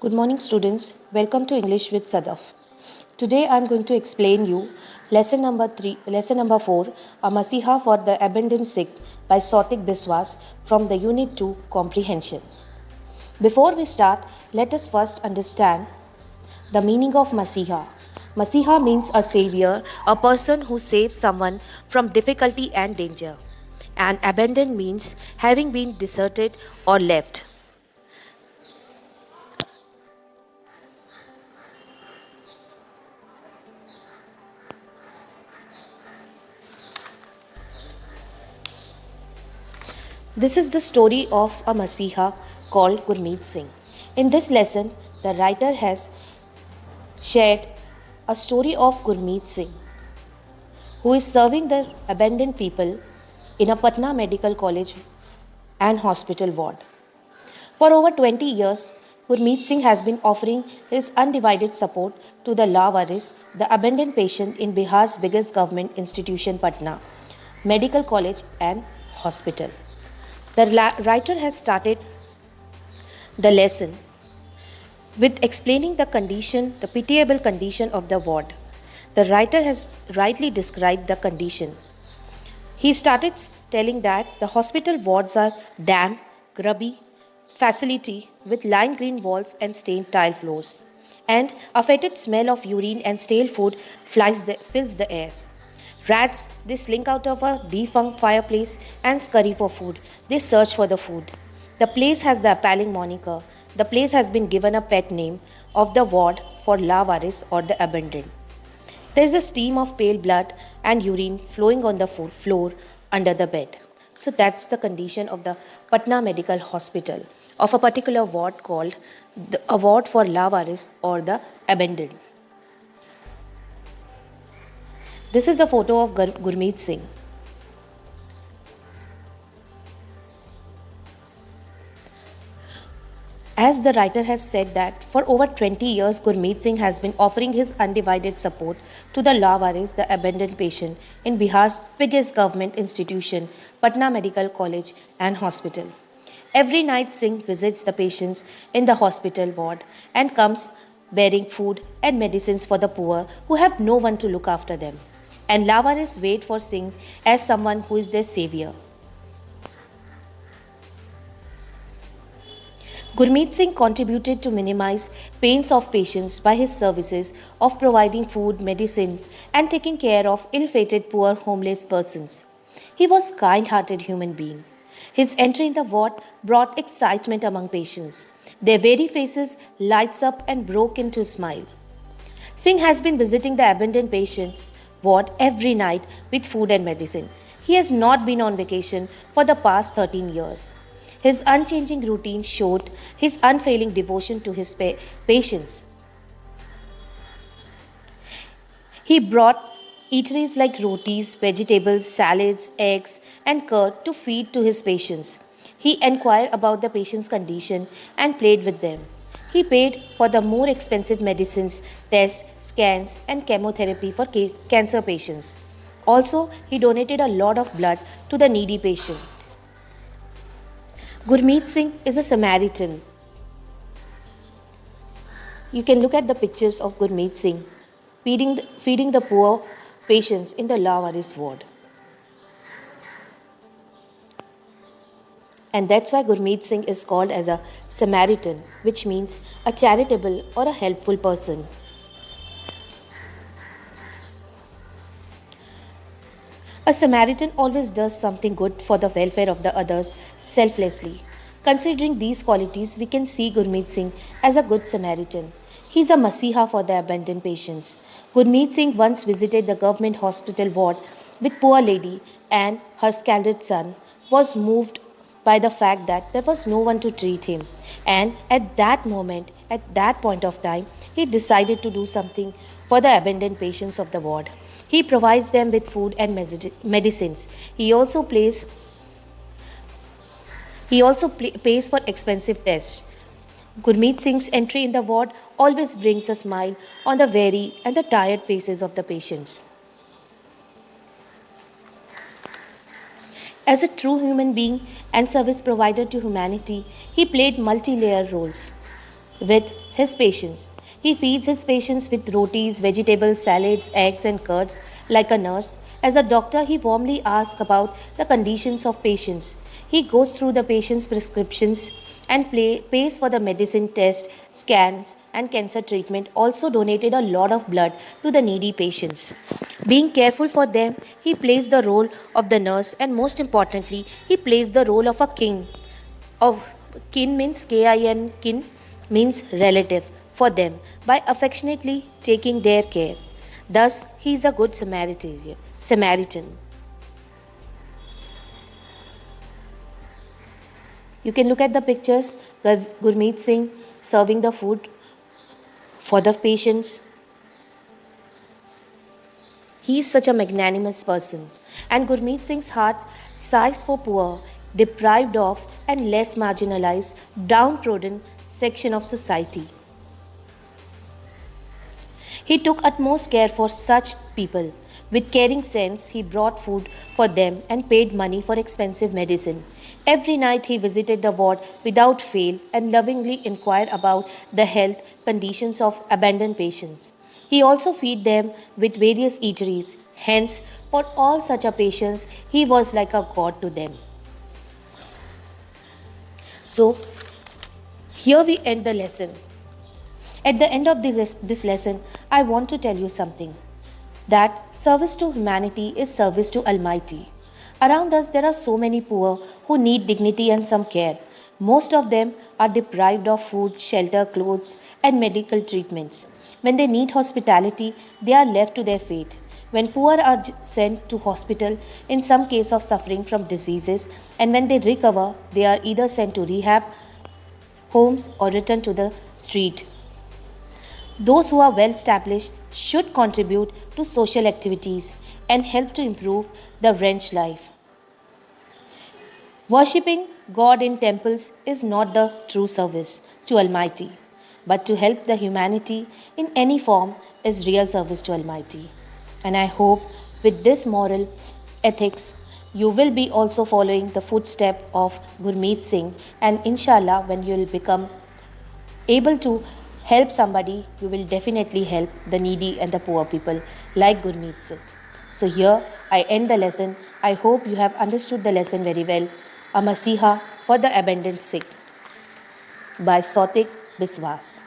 Good morning, students. Welcome to English with Sadaf. Today I am going to explain you lesson number 4, A Masiha for the Abandoned Sikh by Sautik Biswas from the Unit 2 Comprehension. Before we start, let us first understand the meaning of Masiha. Masiha means a savior, a person who saves someone from difficulty and danger. And abandoned means having been deserted or left. This is the story of a Masiha called Gurmeet Singh. In this lesson, the writer has shared a story of Gurmeet Singh, who is serving the abandoned people in a Patna Medical College and Hospital ward. For over 20 years, Gurmeet Singh has been offering his undivided support to the Lawaris, the abandoned patient in Bihar's biggest government institution, Patna Medical College and Hospital. The writer has started the lesson with explaining the pitiable condition of the ward. The writer has rightly described the condition. He started telling that the hospital wards are damp, grubby facility with lime green walls and stained tile floors, and a fetid smell of urine and stale food fills the air. Rats, they slink out of a defunct fireplace and scurry for food. They search for the food. The place has the appalling moniker. The place has been given a pet name of the ward for Lavaris or the abandoned. There is a steam of pale blood and urine flowing on the floor under the bed. So that's the condition of the Patna Medical Hospital of a particular ward called a ward for Lavaris or the abandoned. This is the photo of Gurmeet Singh. As the writer has said that for over 20 years, Gurmeet Singh has been offering his undivided support to the Lawaris, the abandoned patient, in Bihar's biggest government institution, Patna Medical College and Hospital. Every night, Singh visits the patients in the hospital ward and comes bearing food and medicines for the poor who have no one to look after them. And Lawaris wait for Singh as someone who is their savior. Gurmeet Singh contributed to minimize pains of patients by his services of providing food, medicine, and taking care of ill-fated poor homeless persons. He was a kind-hearted human being. His entry in the ward brought excitement among patients. Their very faces lights up and broke into a smile. Singh has been visiting the abandoned patients ward every night with food and medicine. He has not been on vacation for the past 13 years. His unchanging routine showed his unfailing devotion to his patients. He brought eateries like rotis, vegetables, salads, eggs, and curd to feed to his patients. He inquired about the patient's condition and played with them. He paid for the more expensive medicines, tests, scans, and chemotherapy for cancer patients. Also, he donated a lot of blood to the needy patient. Gurmeet Singh is a Samaritan. You can look at the pictures of Gurmeet Singh feeding the poor patients in the Lawaris ward. And that's why Gurmeet Singh is called as a Samaritan, which means a charitable or a helpful person. A Samaritan always does something good for the welfare of the others selflessly. Considering these qualities, we can see Gurmeet Singh as a good Samaritan. He is a Masiha for the abandoned patients. Gurmeet Singh once visited the government hospital ward with poor lady and her scalded son was moved by the fact that there was no one to treat him. And at that moment, at that point of time, he decided to do something for the abandoned patients of the ward. He provides them with food and medicines. Pays for expensive tests. Gurmeet Singh's entry in the ward always brings a smile on the weary and the tired faces of the patients. As a true human being and service provider to humanity, he played multi layered roles with his patients. He feeds his patients with rotis, vegetables, salads, eggs, and curds like a nurse. As a doctor, he warmly asks about the conditions of patients. He goes through the patient's prescriptions and pays for the medicine test, scans, and cancer treatment. Also, donated a lot of blood to the needy patients. Being careful for them, he plays the role of the nurse, and most importantly, he plays the role of a king. Of kin means kin, kin means relative for them by affectionately taking their care. Thus, he is a good Samaritan. You can look at the pictures. Gurmeet Singh serving the food for the patients. He is such a magnanimous person, and Gurmeet Singh's heart sighs for poor, deprived of, and less marginalized, downtrodden section of society. He took utmost care for such people. With caring sense, he brought food for them and paid money for expensive medicine. Every night he visited the ward without fail and lovingly inquired about the health conditions of abandoned patients. He also fed them with various eateries. Hence, for all such a patients, he was like a god to them. So, here we end the lesson. At the end of this lesson, I want to tell you something that service to humanity is service to Almighty. Around us, there are so many poor who need dignity and some care. Most of them are deprived of food, shelter, clothes, and medical treatments. When they need hospitality, they are left to their fate. When poor are sent to hospital in some case of suffering from diseases, and when they recover, they are either sent to rehab homes or return to the street. Those who are well established should contribute to social activities and help to improve the wretched life. Worshipping God in temples is not the true service to Almighty, but to help the humanity in any form is real service to Almighty. And I hope with this moral ethics, you will be also following the footstep of Gurmeet Singh, and inshallah, when you will become able to help somebody, you will definitely help the needy and the poor people like Gurmeet Singh. So here I end the lesson. I hope you have understood the lesson very well. A Masiha for the abandoned sick by Sautik Biswas.